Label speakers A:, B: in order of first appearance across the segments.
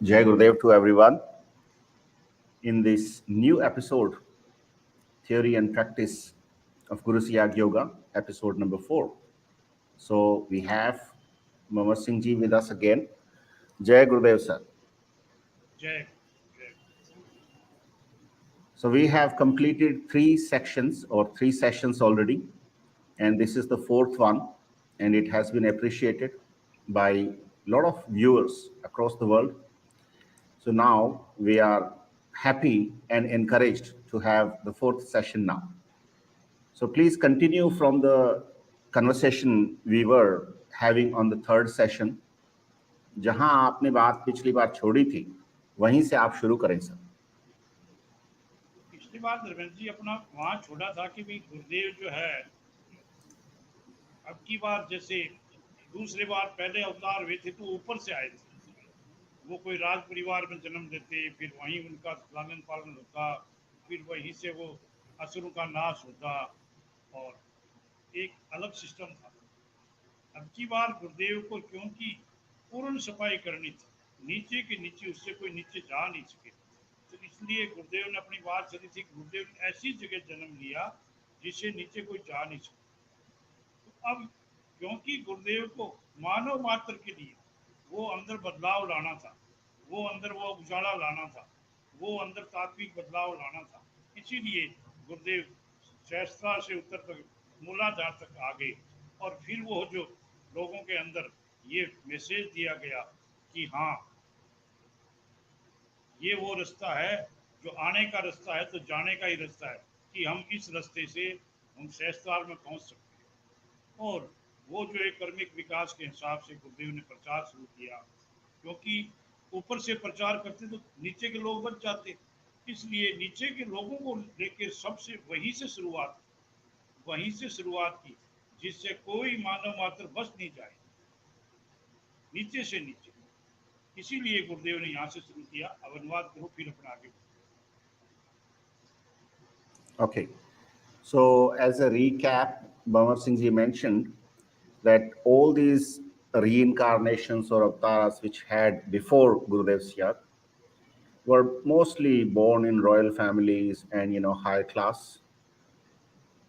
A: Jai Gurudev to everyone. In this new episode, Theory and Practice of Guru Siyag Yoga, episode number 4. So we have Mamar Singh ji with us again. Jai Gurudev sir.
B: Jai, Jai.
A: So we have completed three sessions already, and this is the fourth one, and it has been appreciated by a lot of viewers across the world. So now we are happy and encouraged to have the fourth session now. So please continue from the conversation we were having on the third session. जहां आपने बात पिछली बार छोड़ी थी वहीं से आप शुरू करें सर.
B: पिछली बार धर्मेंद्र जी अपना वहाँ छोड़ा था कि भाई गुरुदेव जो है अब की बार जैसे दूसरे बार पहले अवतार हुए थे तो ऊपर से आए थे, वो कोई राज परिवार में जन्म लेते, फिर वहीं उनका लालन पालन होता, फिर वहीं से वो असुरों का नाश होता और एक अलग सिस्टम था. अब की बार गुरुदेव को क्योंकि पूर्ण सफाई करनी थी, नीचे के नीचे उससे कोई नीचे जा नहीं सके, तो इसलिए गुरुदेव ने अपनी बात चली थी. गुरुदेव ने ऐसी जगह जन्म लिया जिससे नीचे कोई जा नहीं सके. तो अब क्योंकि गुरुदेव को मानव मात्र के लिए वो अंदर बदलाव लाना था, वो अंदर वो उजाला लाना था, वो अंदर तात्विक बदलाव लाना था, इसीलिए गुरुदेव सहस्त्रा से उत्तर तक मूलाधार तक आ गए. और फिर वो जो लोगों के अंदर ये मैसेज दिया गया कि हाँ ये वो रास्ता है जो आने का रास्ता है, तो जाने का ही रास्ता है कि हम इस रास्ते से हम सहस्त्रार में पहुंच सकते हैं. और वो जो एक कर्मिक विकास के हिसाब से गुरुदेव ने प्रचार शुरू किया, क्योंकि ऊपर से प्रचार करते तो नीचे के लोग बच जाते, इसलिए नीचे के लोगों को लेकर सबसे वहीं से शुरुआत की, जिससे कोई मानव मात्र बच नहीं जाए, नीचे से नीचे. इसीलिए गुरुदेव ने यहाँ से शुरू किया. अब अनुवाद करो, फिर अपना आगे.
A: Okay. So as a recap, Bamar Singh ji mentioned that all these reincarnations or avatars which had before Gurudev Siyag were mostly born in royal families and higher class.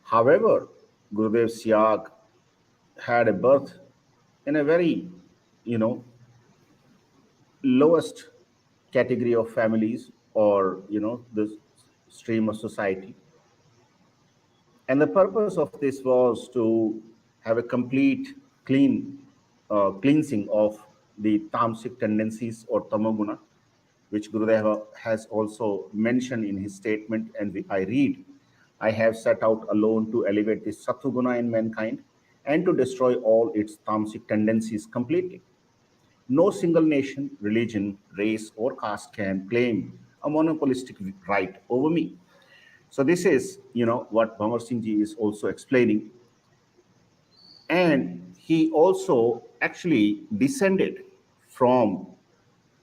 A: However, Gurudev Siyag had a birth in a very you know lowest category of families or the stream of society. And the purpose of this was to have a complete cleansing of the tamasic tendencies or tamoguna, which Gurudeva has also mentioned in his statement. And I read, I have set out alone to elevate the sattva in mankind and to destroy all its tamasic tendencies completely. No single nation, religion, race, or caste can claim a monopolistic right over me. So this is, what Bhamar Singh ji is also explaining. And he also actually descended from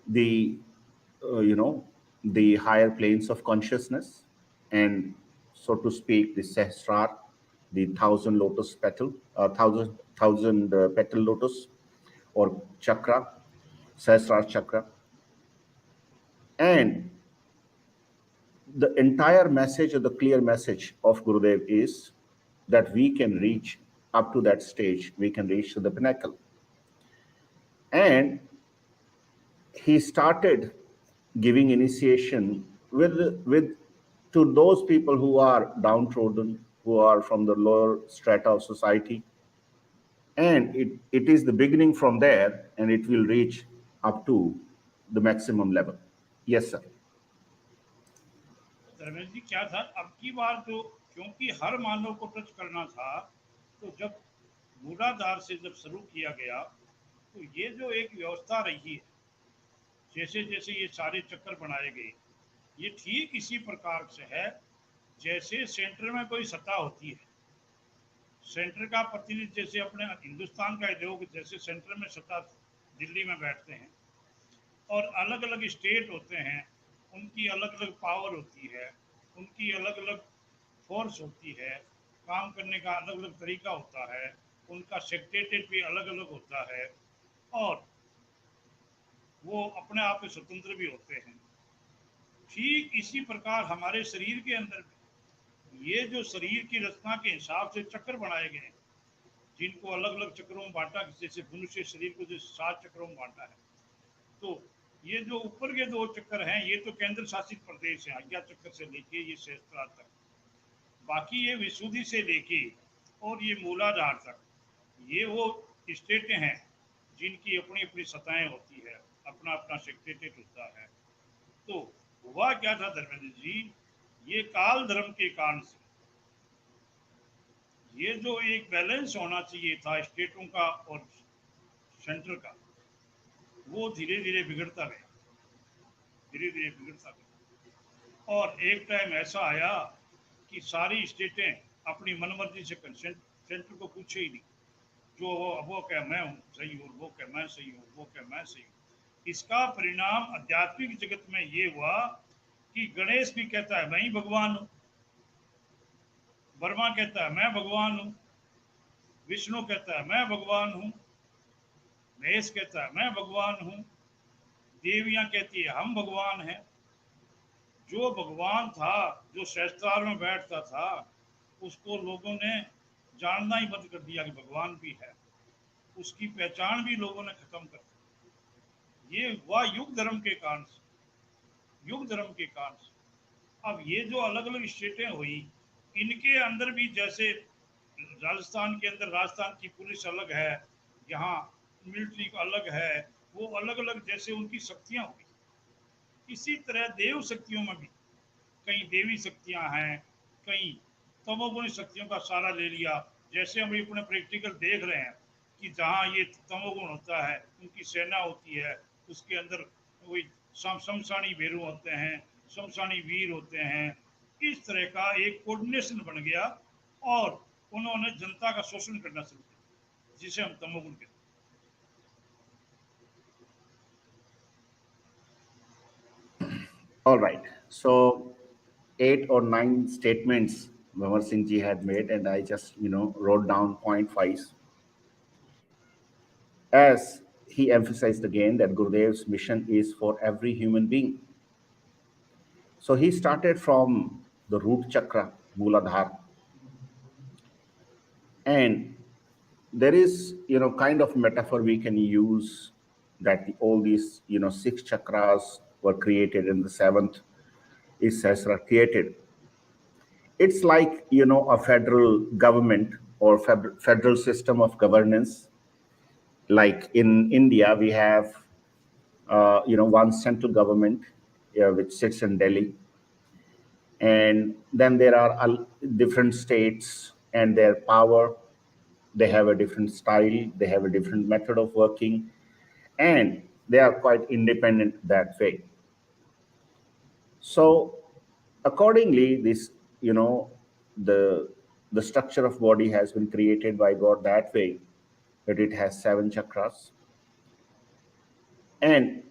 A: the, the higher planes of consciousness, and so to speak, the Sehsrar, the thousand petal lotus, or chakra, Sehsrar chakra. And the entire message or the clear message of Gurudev is that we can reach up to that stage, we can reach to the pinnacle. And he started giving initiation with to those people who are downtrodden, who are from the lower strata of society. And it is the beginning from there, and it will reach up to the maximum level. Yes, sir.
B: Dharmendra ji क्या था, अब की बार जो क्योंकि हर मानव को touch करना था, तो जब मूलाधार से जब शुरू किया गया, तो ये जो एक व्यवस्था रही है, जैसे जैसे ये सारे चक्कर बनाए गए, ये ठीक इसी प्रकार से है जैसे सेंटर में कोई सत्ता होती है. सेंटर का प्रतिनिधि, जैसे अपने हिंदुस्तान का लोग जैसे सेंटर में सत्ता दिल्ली में बैठते हैं, और अलग अलग स्टेट होते हैं, उनकी अलग अलग पावर होती है, उनकी अलग अलग फोर्स होती है, काम करने का अलग अलग तरीका होता है, उनका सेक्रेटरीट भी अलग अलग होता है. और वो अपने आप में स्वतंत्र भी होते हैं। ठीक इसी प्रकार हमारे शरीर के अंदर भी ये जो शरीर की रचना के हिसाब से चक्र बनाए गए हैं, जिनको अलग अलग चक्रों में बांटा, जैसे मनुष्य शरीर को जो 7 चक्रों में बांटा है, तो ये जो ऊपर के 2 चक्र हैं ये तो केंद्र शासित प्रदेश है, आज्ञा चक्र से लेके ये सहस्त्रार तक। बाकी ये विशुद्धि से लेके और ये मूलाधार तक, ये वो स्टेटें हैं जिनकी अपनी अपनी सत्ताएं होती है, अपना अपना सेक्रेटेट होता है। तो हुआ क्या था धर्मेंद्र जी, ये काल धर्म के कारण से ये जो एक बैलेंस होना चाहिए था स्टेटों का और सेंटर का, वो धीरे धीरे बिगड़ता गया, धीरे धीरे बिगड़ता गया। और एक टाइम ऐसा आया कि सारी स्टेटें अपनी मनमर्जी से सेंटर को पूछे ही नहीं, जो वो कह मैं हूँ सही हूँ, वो कह मैं सही हूँ, वो कह मैं सही हूँ। इसका परिणाम आध्यात्मिक जगत में ये हुआ कि गणेश भी कहता है मैं ही भगवान हूँ, वर्मा कहता है मैं भगवान हूँ, विष्णु कहता है मैं भगवान हूँ, महेश कहता है मैं भगवान हूँ, देवियां कहती है हम भगवान हैं। जो भगवान था, जो सहस्त्रार में बैठता था, उसको लोगों ने जानना ही बंद कर दिया कि भगवान भी है, उसकी पहचान भी लोगों ने खत्म कर दी। ये हुआ युग धर्म के कारण से, युग धर्म के कारण से। अब ये जो अलग अलग स्टेटें हुई, इनके अंदर भी जैसे राजस्थान के अंदर राजस्थान की पुलिस अलग है, यहाँ मिलिट्री अलग है, वो अलग अलग जैसे उनकी शक्तियां हुई, इसी तरह देव शक्तियों में भी कई देवी शक्तियां हैं, कई तमोगुणी शक्तियों का सारा ले लिया। जैसे हम अपने प्रैक्टिकल देख रहे हैं कि जहाँ ये तमोगुण होता है उनकी सेना होती है, उसके अंदर वही शमशानी भेरू होते हैं, शमशानी वीर होते हैं। इस तरह का एक कोऑर्डिनेशन बन गया और उन्होंने जनता का शोषण करना शुरू किया, जिसे हम तमोगुण कहते हैं।
A: All right. So 8 or 9 statements Bhavar Singh ji had made, and I just wrote down point five. As he emphasized again that Gurudev's mission is for every human being. So he started from the root chakra, Mooladhara, and there is kind of metaphor we can use that all these 6 chakras were created and the seventh is Sahasra created. It's like a federal government or federal system of governance. Like in India, we have one central government which sits in Delhi, and then there are different states and their power. They have a different style, they have a different method of working, and they are quite independent that way. So accordingly, this the the structure of body has been created by God that way that it has 7 chakras, and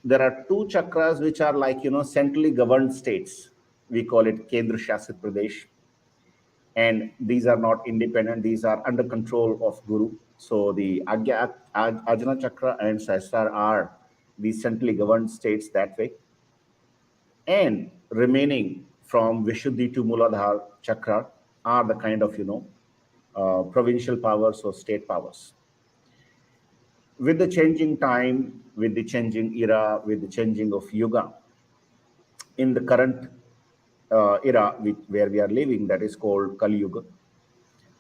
A: there are 2 chakras which are like centrally governed states. We call it Kendra Shasit Pradesh, and these are not independent; these are under control of Guru. So the Ajna Chakra and Sahasrar are these centrally governed states that way, and remaining from Vishuddhi to Muladhara Chakra are the kind of provincial powers or state powers. With the changing time, with the changing era, with the changing of yuga, in the current era where we are living, that is called Kali Yuga,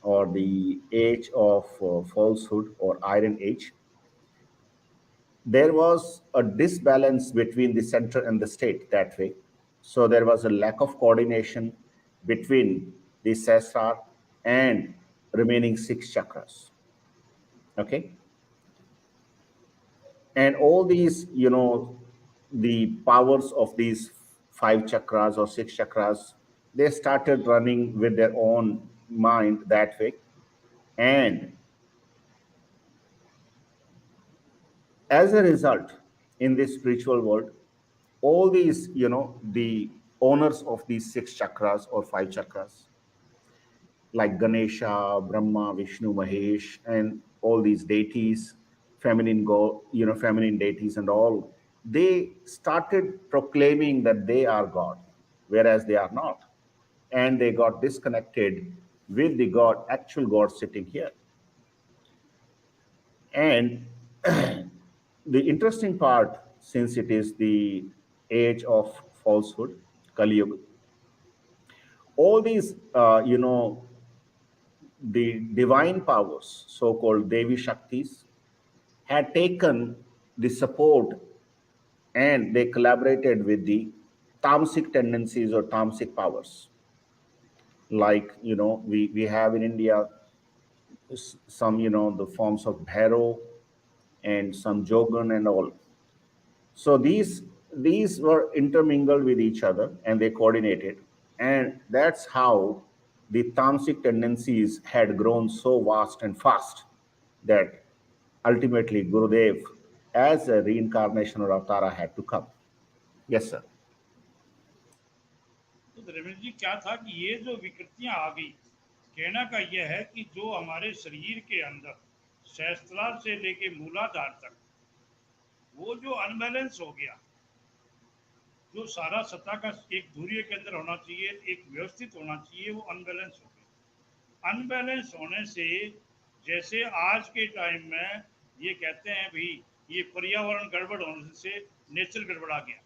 A: or the age of falsehood or iron age, there was a disbalance between the center and the state that way. So there was a lack of coordination between the Sahasrar and remaining 6 chakras. Okay. And all these, the powers of these 5 chakras or 6 chakras, they started running with their own mind that way. And as a result, in this spiritual world, all these, the owners of these 6 chakras or 5 chakras, like Ganesha, Brahma, Vishnu, Mahesh, and all these deities, feminine feminine deities and all, they started proclaiming that they are God, whereas they are not. And they got disconnected with the God, actual God sitting here. And the interesting part, since it is the age of falsehood, Kali Yuga, all these, the divine powers, so-called Devi Shaktis, had taken the support and they collaborated with the tamasic tendencies or tamasic powers. Like, we have in India some, the forms of Bhairo and some Jogan and all. So these were intermingled with each other and they coordinated. And that's how the tamasic tendencies had grown so vast and fast that ultimately Gurudev, as a reincarnation or avatara, had to come. Yes, sir.
B: तो रमेश जी क्या था कि ये जो विकृतियां आ गई, कहना का यह है कि जो हमारे शरीर के अंदर सहस्त्रार से लेके मूलाधार तक वो जो अनबैलेंस हो गया, जो सारा सत्ता का एक धुरी के अंदर होना चाहिए, एक व्यवस्थित होना चाहिए, वो अनबैलेंस हो गया। अनबैलेंस होने से जैसे आज के टाइम में ये कहते हैं भाई ये पर्यावरण गड़बड़ होने से नेचर गड़बड़ा गया,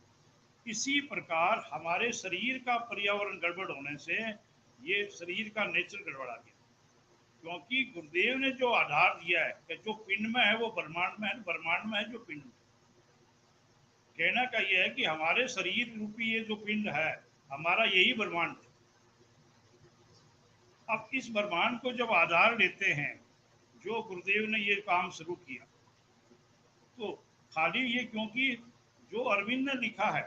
B: इसी प्रकार हमारे शरीर का पर्यावरण गड़बड़ होने से ये शरीर का नेचर गड़बड़ा गया। क्योंकि गुरुदेव ने जो आधार दिया है कि जो पिंड में है वो ब्रह्मांड में है, ब्रह्मांड में है जो पिंड में। कहना का यह है कि हमारे शरीर रूपी ये जो पिंड है हमारा यही ब्रह्मांड है। अब इस ब्रह्मांड को जब आधार लेते हैं, जो गुरुदेव ने ये काम शुरू किया, तो खाली ये क्योंकि जो अरविंद ने लिखा है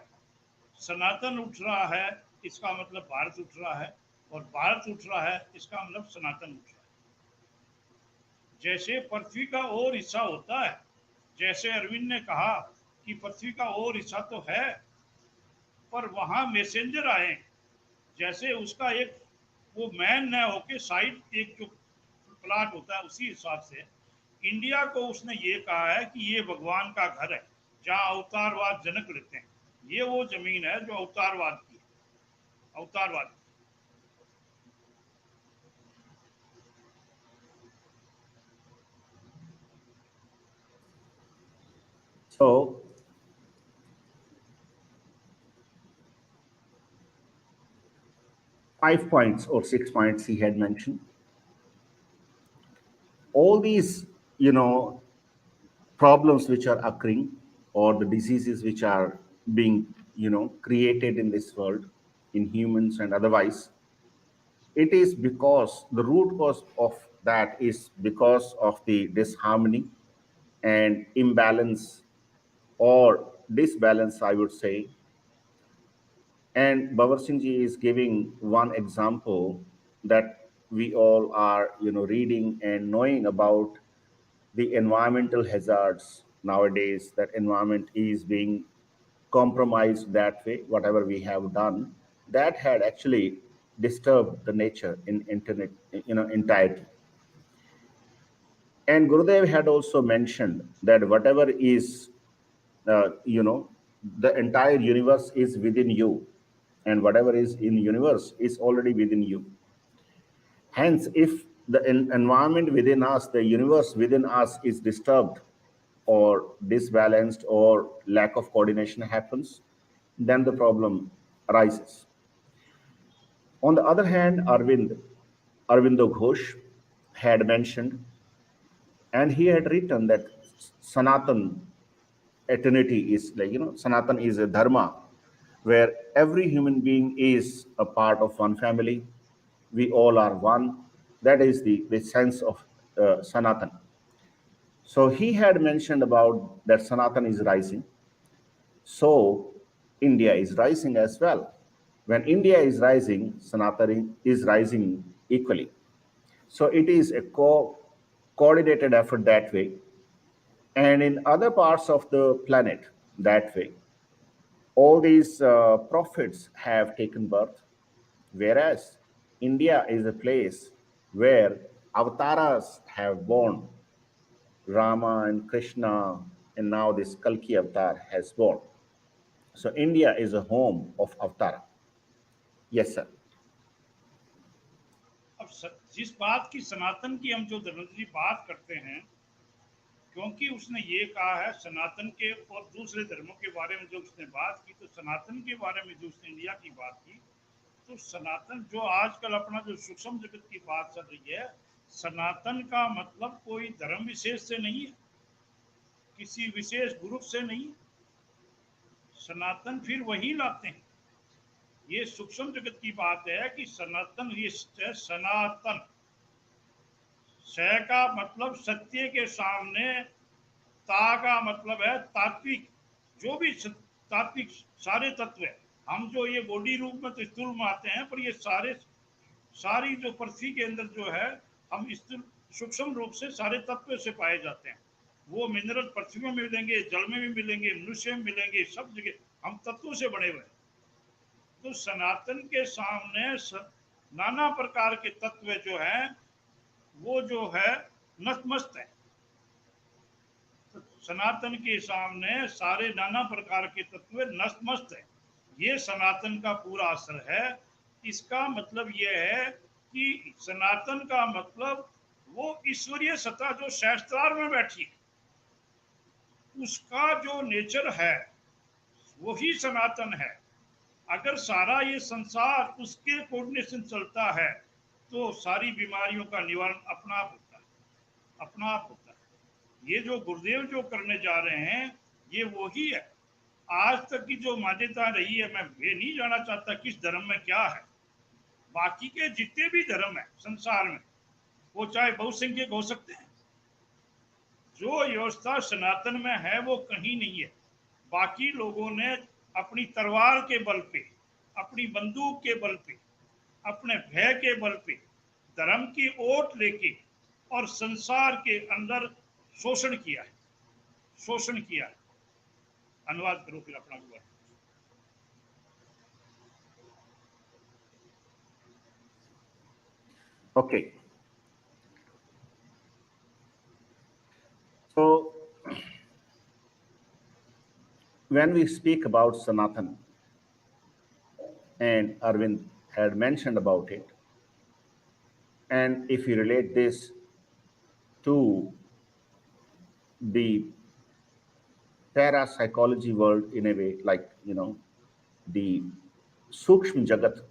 B: सनातन उठ रहा है, इसका मतलब भारत उठ रहा है, और भारत उठ रहा है इसका मतलब सनातन उठ रहा है। जैसे पृथ्वी का और हिस्सा होता है, जैसे अरविंद ने कहा कि पृथ्वी का और हिस्सा तो है पर वहां मैसेंजर आए, जैसे उसका एक वो मैन न होके साइड एक जो प्लाट होता है, उसी हिसाब से इंडिया को उसने ये कहा है कि ये भगवान का घर है जहाँ अवतारवाद जनक लेते हैं। ये वो जमीन है जो अवतारवाद की है, अवतारवाद।
A: So 5 points or 6 points he had mentioned. All these, problems which are occurring or the diseases which are being, created in this world, in humans and otherwise, it is because the root cause of that is because of the disharmony and imbalance or disbalance, I would say. And Bhavar Singh ji is giving one example that we all are, reading and knowing about the environmental hazards nowadays. That environment is being compromised that way. Whatever we have done, that had actually disturbed the nature in internet, entirety. And Gurudev had also mentioned that whatever is, the entire universe is within you, and whatever is in universe is already within you. Hence, if the environment within us, the universe within us is disturbed or disbalanced or lack of coordination happens, then the problem arises. On the other hand, Arvindo Ghosh had mentioned, and he had written that Sanatan eternity is like, Sanatan is a dharma where every human being is a part of one family. We all are one. That is the sense of Sanatan. So he had mentioned about that Sanatan is rising. So India is rising as well. When India is rising, Sanatan is rising equally. So it is a coordinated effort that way. And in other parts of the planet, that way, all these prophets have taken birth, whereas India is a place where avatars have born, Rama and Krishna and now this Kalki avatar has born. So India is a home of avatar. Yes, sir.
B: अब जिस बात की सनातन की हम जो धर्मेंद्र जी बात करते हैं, क्योंकि उसने ये कहा है सनातन के और दूसरे धर्मों के बारे में जो उसने बात की, तो सनातन के बारे में जो उसने इंडिया की बात की, तो सनातन जो आजकल अपना जो सूक्ष्म जगत की बात चल रही है, सनातन का मतलब कोई धर्म विशेष से नहीं है, किसी विशेष ग्रुप से नहीं है। सनातन फिर वही लाते हैं। ये सूक्ष्म जगत की बात है कि सनातन, ये सनातन, स का मतलब सत्य के सामने, ता का मतलब है तात्विक, जो भी तात्विक सारे तत्व है। हम जो ये बॉडी रूप में तो स्थूल में आते हैं, पर ये सारी जो पृथ्वी के अंदर जो है, हम सूक्ष्म रूप से सारे तत्व से पाए जाते हैं। वो मिनरल पृथ्वी में मिलेंगे, जल में भी मिलेंगे, मनुष्य में मिलेंगे, सब जगह हम तत्वों से बने हुए। तो सनातन के सामने नाना प्रकार के तत्व जो है, वो जो है नतमस्त है। सनातन के सामने सारे नाना प्रकार के तत्व नतमस्त है। ये सनातन का पूरा असर है। इसका मतलब यह है कि सनातन का मतलब वो ईश्वरीय सत्ता जो सहस्त्रार में बैठी है, उसका जो नेचर है वही सनातन है। अगर सारा ये संसार उसके कोऑर्डिनेशन चलता है, तो सारी बीमारियों का निवारण अपना आप होता है, अपना आप होता है। ये जो गुरुदेव जो करने जा रहे हैं, ये वही है। आज तक की जो मान्यता रही है, मैं ये नहीं जानना चाहता किस धर्म में क्या है। बाकी के जितने भी धर्म है संसार में, वो चाहे बहुसंख्यक हो सकते हैं, जो व्यवस्था सनातन में है वो कहीं नहीं है। बाकी लोगों ने अपनी तलवार के बल पे, अपनी बंदूक के बल पे, अपने भय के बल पे धर्म की ओट लेके और संसार के अंदर शोषण किया है, शोषण किया है। अनुवाद करो फिर अपना हुआ।
A: Okay. So when we speak about Sanatan, and Arvind had mentioned about it, and if you relate this to the parapsychology world in a way, like, the Sukshma Jagat,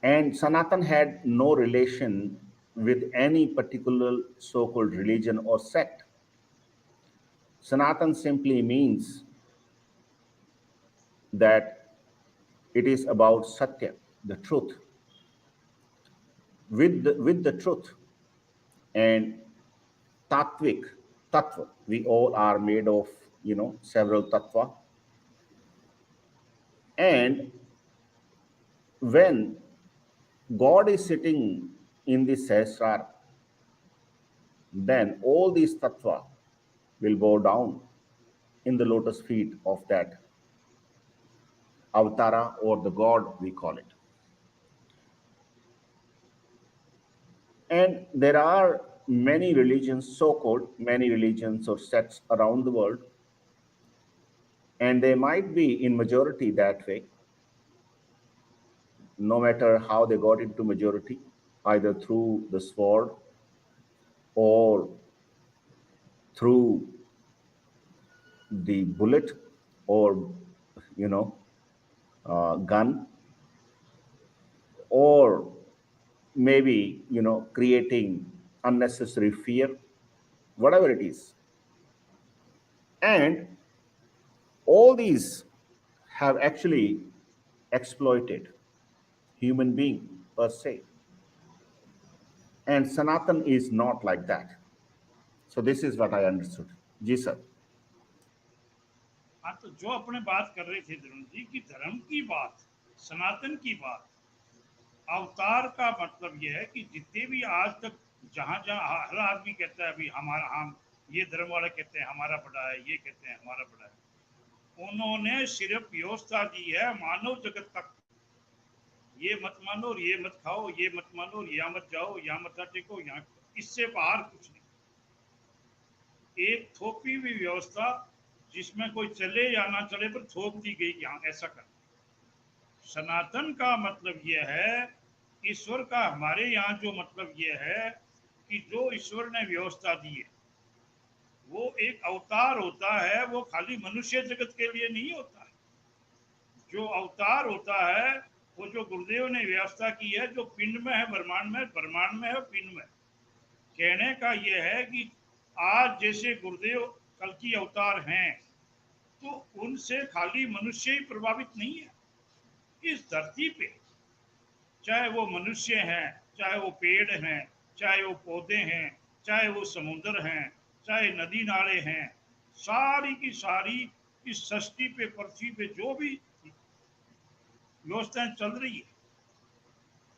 A: and Sanatan had no relation with any particular so-called religion or sect. Sanatan simply means that it is about Satya, the truth, with the truth. And Tattvik, Tattva, we all are made of, several Tattva. And when God is sitting in the Sahasrara, then all these Tattva will bow down in the lotus feet of that Avatara, or the God, we call it. And there are many religions, so-called many religions or sects around the world, and they might be in majority that way, no matter how they got into majority, either through the sword or through the bullet, or, gun, or maybe, creating unnecessary fear, whatever it is. And all these have actually exploited human being per se. And Sanatan is not like that. So this is what I understood. Ji sir.
B: हाँ, तो जो अपने बात कर रहे थे धर्म जी की, धर्म की बात, सनातन की बात, अवतार का मतलब यह है कि जितने भी आज तक जहां जहां हर आदमी कहता है अभी हमारा, हम ये धर्म वाले कहते हैं हमारा बड़ा है, ये कहते हैं हमारा बड़ा है, उन्होंने सिर्फ व्यवस्था दी है मानव जगत तक। ये मत मानो और ये मत खाओ, ये मत मानो और यहाँ मत जाओ, यहाँ मत टेको, यहाँ, इससे बाहर कुछ नहीं। एक थोपी हुई व्यवस्था जिसमें कोई चले या ना चले पर थोप दी गई कि हाँ ऐसा कर। सनातन का मतलब यह है, ईश्वर का हमारे यहाँ जो मतलब यह है कि जो ईश्वर ने व्यवस्था दी है वो एक अवतार होता है, वो खाली मनुष्य जगत के लिए नहीं होता है। जो अवतार होता है वो जो गुरुदेव ने व्यवस्था की है, जो पिंड में है ब्रह्मांड में है पिंड में। कहने का यह है कि आज जैसे गुरुदेव कल की अवतार हैं तो उनसे खाली मनुष्य ही प्रभावित नहीं है। इस धरती पे चाहे वो मनुष्य हैं, चाहे वो पेड़ हैं, चाहे वो पौधे हैं, चाहे वो समुद्र हैं, चाहे नदी नाले हैं, सारी की सारी इस सृष्टि पे पृथ्वी पे जो भी व्यवस्थाएं चल रही है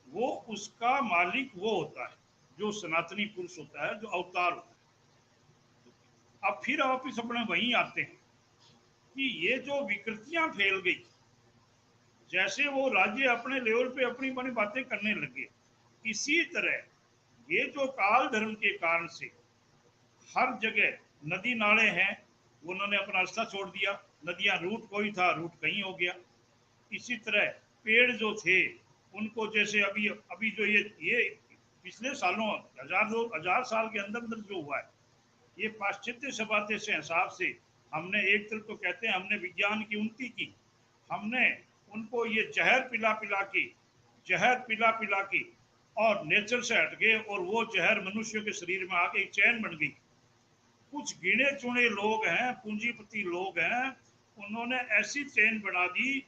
B: वो उसका मालिक वो होता है जो सनातनी पुरुष होता है, जो अवतार होता है। अब फिर वापिस अपने वहीं आते हैं कि ये जो विकृतियां फैल गई, जैसे वो राज्य अपने लेवल पे अपनी अपनी बातें करने लगे, इसी तरह ये जो काल धर्म के कारण से हर जगह नदी नाले हैं, उन्होंने अपना रास्ता छोड़ दिया। नदियां रूट कोई था, रूट कहीं हो गया। इसी तरह पेड़ जो थे उनको जैसे अभी अभी जो ये पिछले सालों 1000 साल के अंदर अंदर जो हुआ है, ये पाश्चात्य सभ्यता से हिसाब से हमने एक तरफ तो कहते हैं हमने विज्ञान की उन्नति की, हमने उनको ये जहर पिला पिला के और नेचर से हट गए और वो जहर मनुष्य के शरीर में आके एक चैन बन गई। कुछ गिने चुने लोग हैं, पूंजीपति लोग हैं, उन्होंने ऐसी चेन बना दी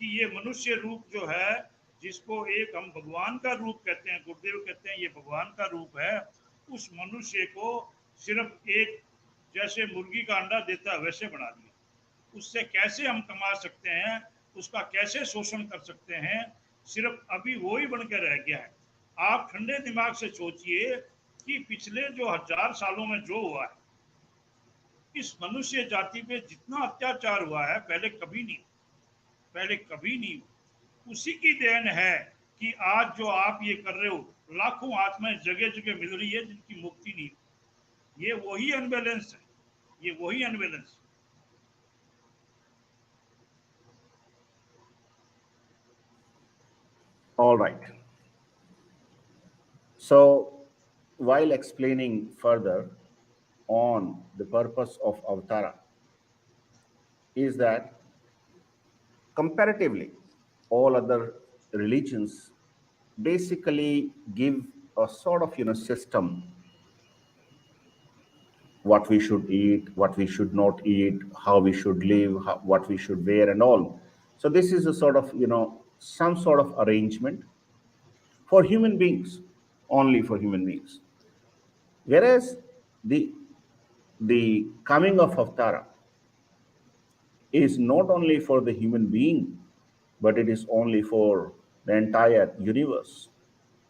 B: कि ये मनुष्य रूप जो है, जिसको एक हम भगवान का रूप कहते हैं, गुरुदेव कहते हैं ये भगवान का रूप है, उस मनुष्य को सिर्फ एक जैसे मुर्गी का अंडा देता है वैसे बना दिया। उससे कैसे हम कमा सकते हैं, उसका कैसे शोषण कर सकते हैं, सिर्फ अभी वो ही बन के रह गया है। आप ठंडे दिमाग से सोचिए कि पिछले जो 1000 सालों में जो हुआ है, इस मनुष्य जाति पे जितना अत्याचार हुआ है पहले कभी नहीं, पहले कभी नहीं। उसी की देन है कि आज जो आप ये कर रहे हो, लाखों आत्माएं जगह जगह मिल रही है जिनकी मुक्ति नहीं। ये वही अनबैलेंस है, ये वही unbalance.
A: All right. So, while explaining further on the purpose of Avatara, is that comparatively, all other religions basically give a sort of system, what we should eat, what we should not eat, how we should live, what we should wear, and all. So this is a sort of some sort of arrangement for human beings, only for human beings. Whereas the the coming of Avatara is not only for the human being, but it is only for the entire universe,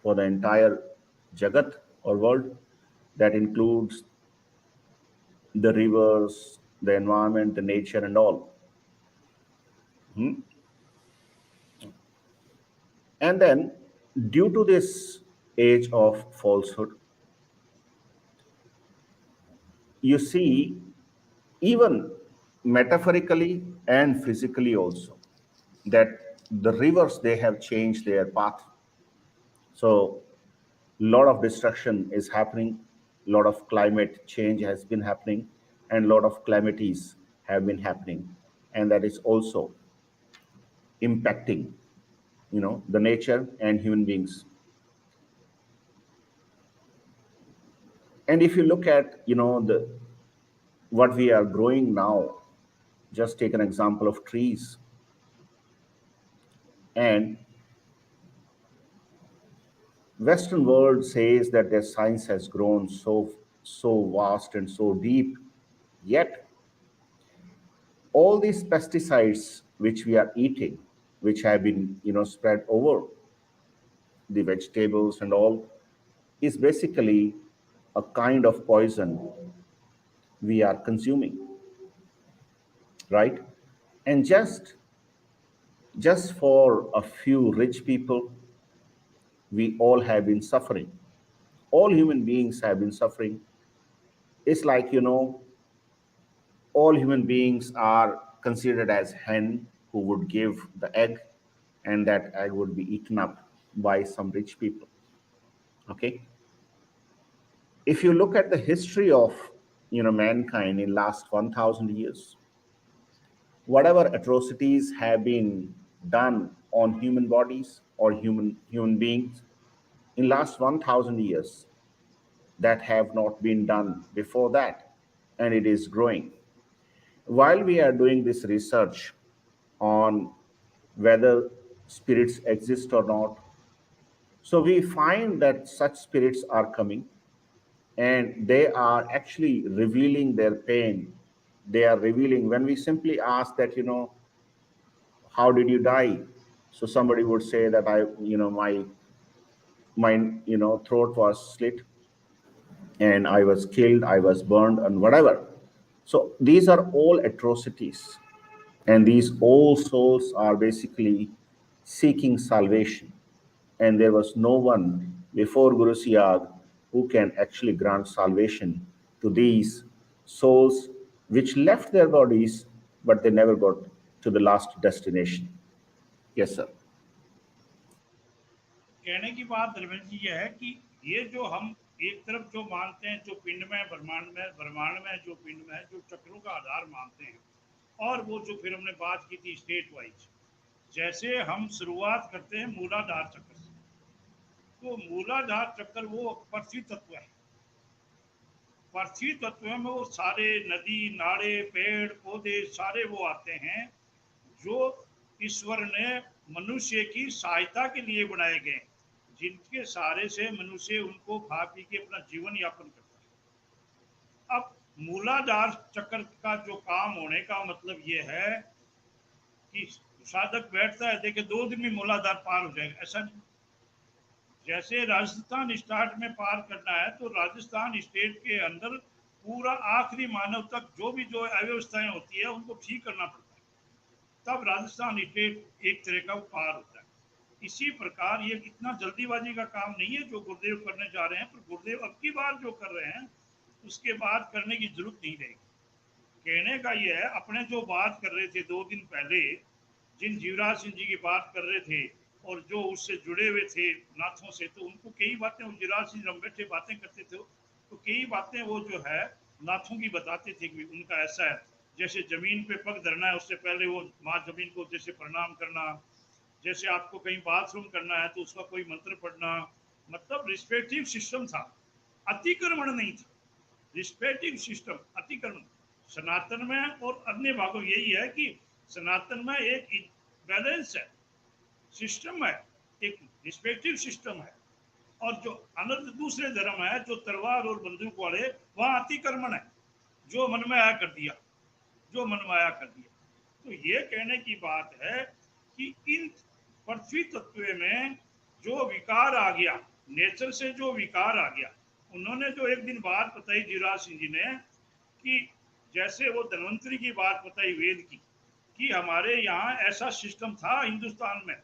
A: for the entire Jagat or world. That includes the rivers, the environment, the nature, and all. Hmm? And then, due to this age of falsehood, you see, even metaphorically and physically also, that the rivers, they have changed their path. So lot of destruction is happening, lot of climate change has been happening, and lot of calamities have been happening, and that is also impacting the nature and human beings. And if you look at the what we are growing now, just take an example of trees. And Western world says that their science has grown so vast and so deep, yet all these pesticides which we are eating, which have been spread over the vegetables and all, is basically a kind of poison we are consuming, right? And just for a few rich people, we all have been suffering. All human beings have been suffering. It's like all human beings are considered as hen who would give the egg, and that egg would be eaten up by some rich people. Okay, if you look at the history of mankind in last 1000 years, whatever atrocities have been done on human bodies or human beings in last 1000 years, that have not been done before that, and it is growing. While we are doing this research on whether spirits exist or not, so we find that such spirits are coming, and they are actually revealing their pain. They are revealing, when we simply ask that, how did you die? So somebody would say that my throat was slit, and I was killed, I was burned, and whatever. So these are all atrocities, and these all souls are basically seeking salvation. And there was no one before Guru Siyag who can actually grant salvation to these souls which left their bodies, but they never got to the last destination. Yes, sir.
B: कहने की बात धर्मेंद्र जी यह है कि ये जो हम एक तरफ जो मानते हैं, जो पिंड में ब्रह्मांड में जो पिंड में है, जो चक्रों का आधार मानते हैं, और वो जो फिर हमने बात की थी स्टेट वाइज, जैसे हम शुरुआत करते हैं मूलाधार चक्र से, तो मूलाधार चक्र वो पृथ्वी तत्व है। पृथ्वी तत्व में वो सारे नदी नाले पेड़ पौधे सारे वो आते हैं जो ईश्वर ने मनुष्य की सहायता के लिए बनाए गए, जिनके सहारे से मनुष्य उनको खा पी के अपना जीवन यापन करता है। अब मूलाधार चक्र का जो काम होने का मतलब ये है कि साधक बैठता है, देखे 2 दिन में मूलाधार पार हो जाएगा, ऐसा नहीं। जैसे राजस्थान स्टार्ट में पार करना है, तो राजस्थान स्टेट के अंदर पूरा आखिरी मानव तक जो अव्यवस्थाएं होती है उनको ठीक करना पड़ता है, तब राजस्थान स्टेट एक तरह का पार होता है। इसी प्रकार ये इतना जल्दीबाजी का काम नहीं है जो गुरुदेव करने जा रहे हैं, पर गुरुदेव अब की बार जो कर रहे हैं उसके बाद करने की जरूरत नहीं रहेगी। कहने का ये है, अपने जो बात कर रहे थे 2 दिन पहले, जिन जीवराज सिंह जी की बात कर रहे थे और जो उससे जुड़े हुए थे नाथों से, तो उनको कई बातें, वो जीवराज सिंह जब बैठे बातें करते थे तो कई बातें वो जो है नाथों की बताते थे कि उनका ऐसा है, जैसे जमीन पे पग धरना है उससे पहले वो माँ जमीन को जैसे प्रणाम करना, जैसे आपको कहीं बाथरूम करना है तो उसका कोई मंत्र पढ़ना, मतलब रिस्पेक्टिव सिस्टम था, अतिक्रमण नहीं था। रिस्पेक्टिव सिस्टम, अतिक्रमण। सनातन में और अन्य भागों यही है कि सनातन में एक बैलेंस है, सिस्टम है, एक रिस्पेक्टिव सिस्टम है, और जो अनर्थ दूसरे धर्म है जो तलवार और बंदूक वाले, वहां अतिक्रमण है, जो मन में आया कर दिया, जो मन में आया कर दिया। तो ये कहने की बात है कि इन पृथ्वी तत्व में जो विकार आ गया, नेचर से जो विकार आ गया, उन्होंने जो एक दिन बात बताई जीवराज सिंह जी ने कि जैसे वो धन्वंतरी की बात बताई वेद की, कि हमारे यहाँ ऐसा सिस्टम था हिंदुस्तान में,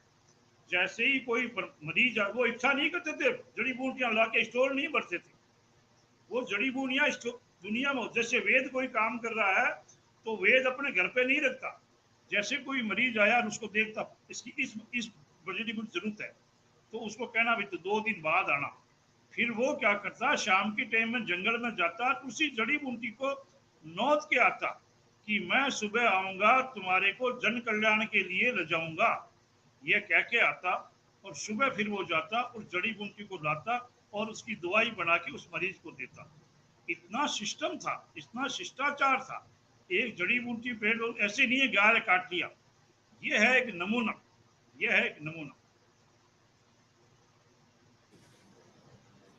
B: जैसे ही कोई मरीज, वो इच्छा नहीं करते थे, जड़ी बूटियां ला के स्टोर नहीं भरते थे, वो जड़ी बूटियां दुनिया में, जैसे वेद कोई काम कर रहा है तो वेद अपने घर पे नहीं रखता, जैसे कोई मरीज आया और उसको देखता इसकी इस जड़ी बूटी जरूरत है, तो उसको कहना भी तो 2 दिन बाद आना, फिर वो क्या करता, शाम के टाइम में जंगल में जाता, उसी जड़ी बूटी को नोच के आता कि मैं सुबह आऊंगा तुम्हारे को जन कल्याण के लिए ले जाऊंगा, ये कह के आता, और सुबह फिर वो जाता और जड़ी बूटी को लाता और उसकी दवाई बना के उस मरीज को देता। इतना सिस्टम था, इतना शिष्टाचार था। एक जड़ी बूटी पेड़ ऐसे नहीं है गाय काट लिया, ये है एक नमूना, ये है एक नमूना।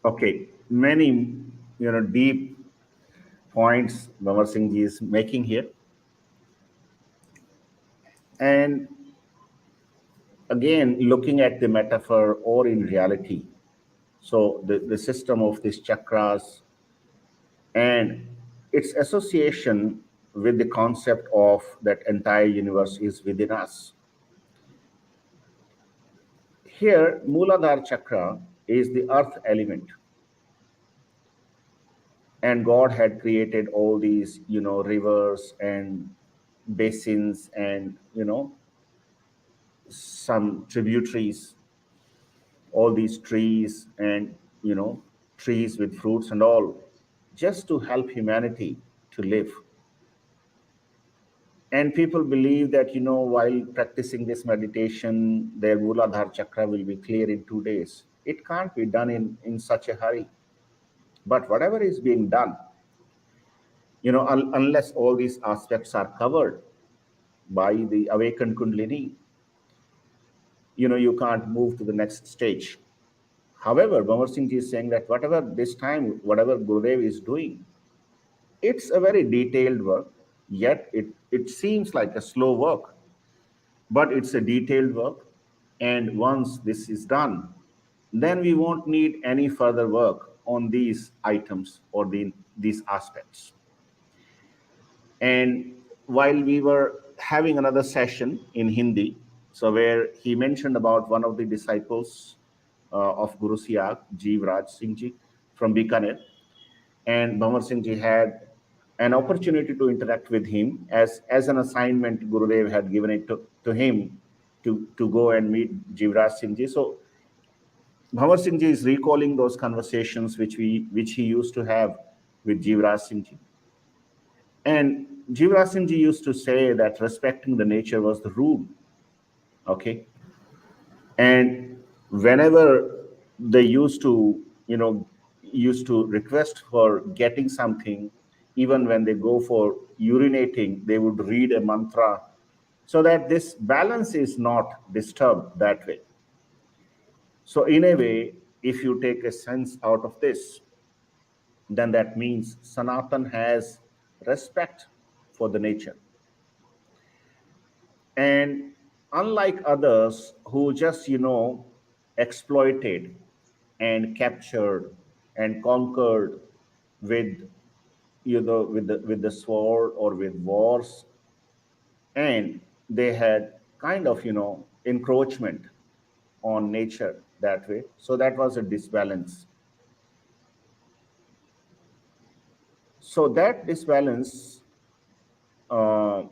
A: Okay, many deep points Bhamar Singh ji is making here, and again looking at the metaphor or in reality. So the system of these chakras and its association with the concept of that entire universe is within us. Here, Mooladhara chakra is the earth element. And God had created all these, rivers and basins and, some tributaries, all these trees and, you know, trees with fruits and all, just to help humanity to live. And people believe that, while practicing this meditation, their Muladhara chakra will be clear in 2 days. It can't be done in such a hurry. But whatever is being done, unless all these aspects are covered by the awakened Kundalini, you can't move to the next stage. However, Bhamar Singh Ji is saying that whatever Gurudev is doing, it's a very detailed work, yet it seems like a slow work, but it's a detailed work. And once this is done, then we won't need any further work on these items or these aspects. And while we were having another session in Hindi, so where he mentioned about one of the disciples of Guru Siyag, Jivraj Singh Ji from Bikaner, and Bhamar Singh Ji had an opportunity to interact with him as an assignment. Gurudev had given it to him to go and meet Jivraj Singh Ji. So Bhamar Singh Ji is recalling those conversations which he used to have with Jivraj Singh Ji. And Jivraj Singh Ji used to say that respecting the nature was the rule. Okay. And whenever they used to request for getting something, even when they go for urinating, they would read a mantra so that this balance is not disturbed that way. So in a way, if you take a sense out of this, then that means Sanatan has respect for the nature. And unlike others who just, exploited and captured and conquered with, with the sword or with wars, and they had kind of, encroachment on nature that way. So that was a disbalance. So that disbalance uh,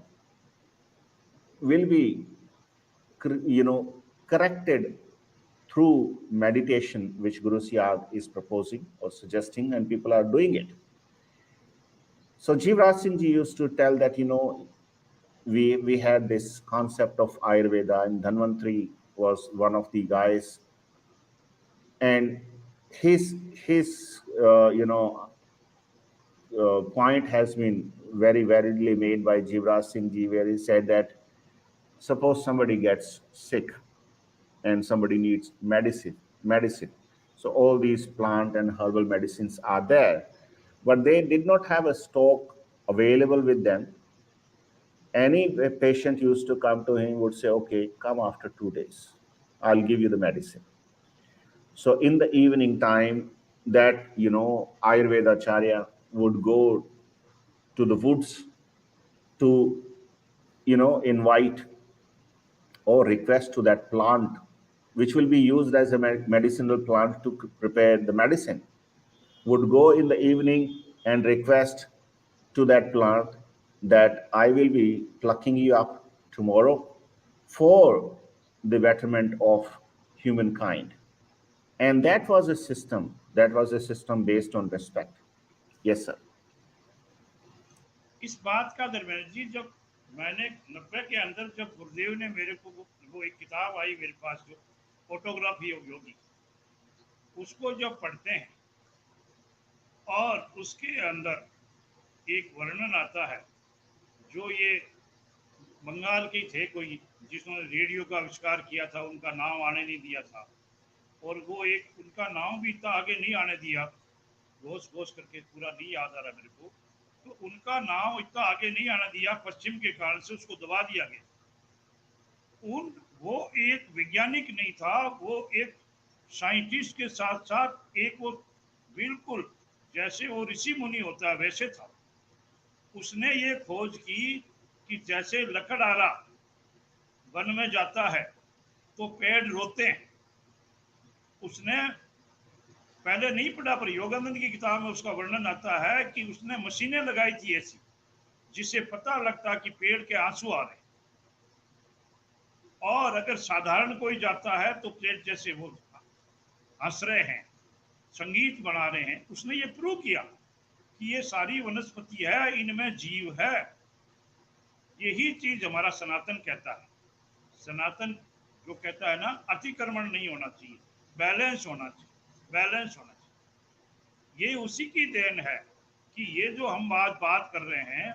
A: will be, corrected through meditation, which Guru Siyag is proposing or suggesting, and people are doing it. So Jivraj Singh Ji used to tell that, we had this concept of Ayurveda, and Dhanvantri was one of the guys, and his point has been very validly made by Jivraj Singh Ji, where he said that suppose somebody gets sick and somebody needs medicine. So all these plant and herbal medicines are there, but they did not have a stock available with them. Any patient used to come to him, would say, okay, come after 2 days, I'll give you the medicine. So in the evening time, that Ayurveda Acharya would go to the woods to invite or request to that plant, which will be used as a medicinal plant to prepare the medicine, would go in the evening and request to that plant that I will be plucking you up tomorrow for the betterment of humankind. And that was a system based on respect. Yes, sir.
B: इस बात का दरम्यान जी, जब मैंने 90 के अंदर, जब गुरुदेव ने मेरे को वो एक किताब आई मेरे पास, जो फोटोग्राफी ऑफ योगी, उसको जब पढ़ते हैं और उसके अंदर एक वर्णन आता है, जो ये बंगाल के थे कोई, जिन्होंने रेडियो का आविष्कार किया था, उनका नाम आने नहीं दिया था, और वो एक उनका नाम भी इतना आगे नहीं आने दिया, घोष घोष करके पूरा नहीं याद आ रहा मेरे को, तो उनका नाम इतना आगे नहीं आने दिया, पश्चिम के कारण से उसको दबा दिया गया। वो एक वैज्ञानिक नहीं था, वो एक साइंटिस्ट के साथ साथ एक वो बिल्कुल जैसे वो ऋषि मुनि होता है वैसे था। उसने ये खोज की कि जैसे लकड़हारा वन में जाता है तो पेड़ रोते हैं, उसने पहले नहीं पढ़ा, पर योगानंद की किताब में उसका वर्णन आता है कि उसने मशीनें लगाई थी ऐसी जिससे पता लगता कि पेड़ के आंसू आ रहे, और अगर साधारण कोई जाता है तो पेड़ जैसे वो हंस रहे हैं, संगीत बना रहे हैं। उसने ये प्रूव किया कि ये सारी वनस्पति है, इनमें जीव है। यही चीज हमारा सनातन कहता है। सनातन जो कहता है ना, अतिक्रमण नहीं होना चाहिए, बैलेंस होना चाहिए, बैलेंस होना चाहिए। ये उसी की देन है कि ये जो हम बात कर रहे हैं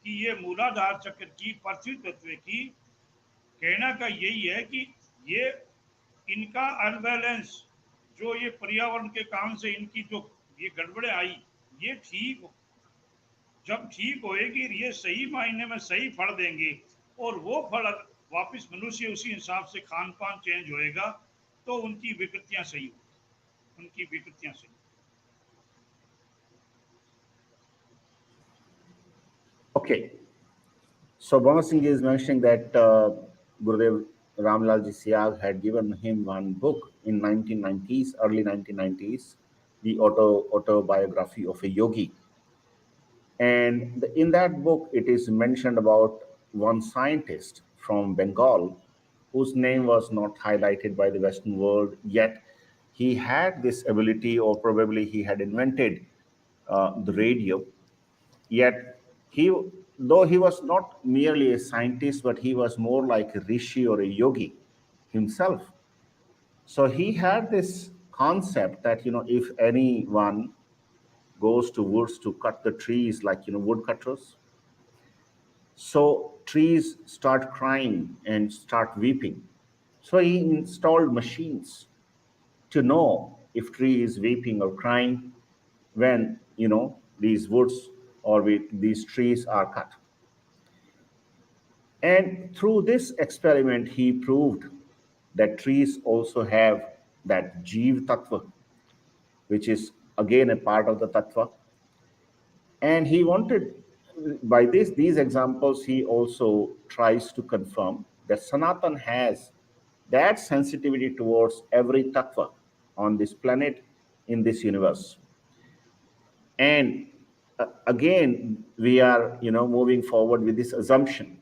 B: कि ये मूलाधार चक्र की, पृथ्वी तत्व की, कहना का यही है कि ये इनका अनबैलेंस, जो ये पर्यावरण के काम से इनकी जो ये गड़बड़े आई, ये ठीक जब ठीक होएगी, ये सही मायने में सही फल देंगे, और वो फल वापस मनुष्य उसी हिसाब से खान पान चेंज होएगा, तो उनकी विकृतियां सही होगी, उनकी विकृतियां सही।
A: Okay. So Bhava Singh is mentioning that Gurudev Ramlalji Siyag had given him one book in 1990s, early 1990s, the autobiography of a yogi. And in that book, it is mentioned about one scientist from Bengal whose name was not highlighted by the Western world, yet he had this ability, or probably he had invented the radio. Yet he, though he was not merely a scientist, but he was more like a rishi or a yogi himself. So he had this concept that, if anyone goes to woods to cut the trees, like, woodcutters, so trees start crying and start weeping. So he installed machines to know if tree is weeping or crying when, these woods or these trees are cut. And through this experiment, he proved that trees also have that Jeev Tattva, which is again a part of the Tattva. And he wanted, by these examples, he also tries to confirm that Sanatan has that sensitivity towards every Tattva on this planet, in this universe. And again, we are, moving forward with this assumption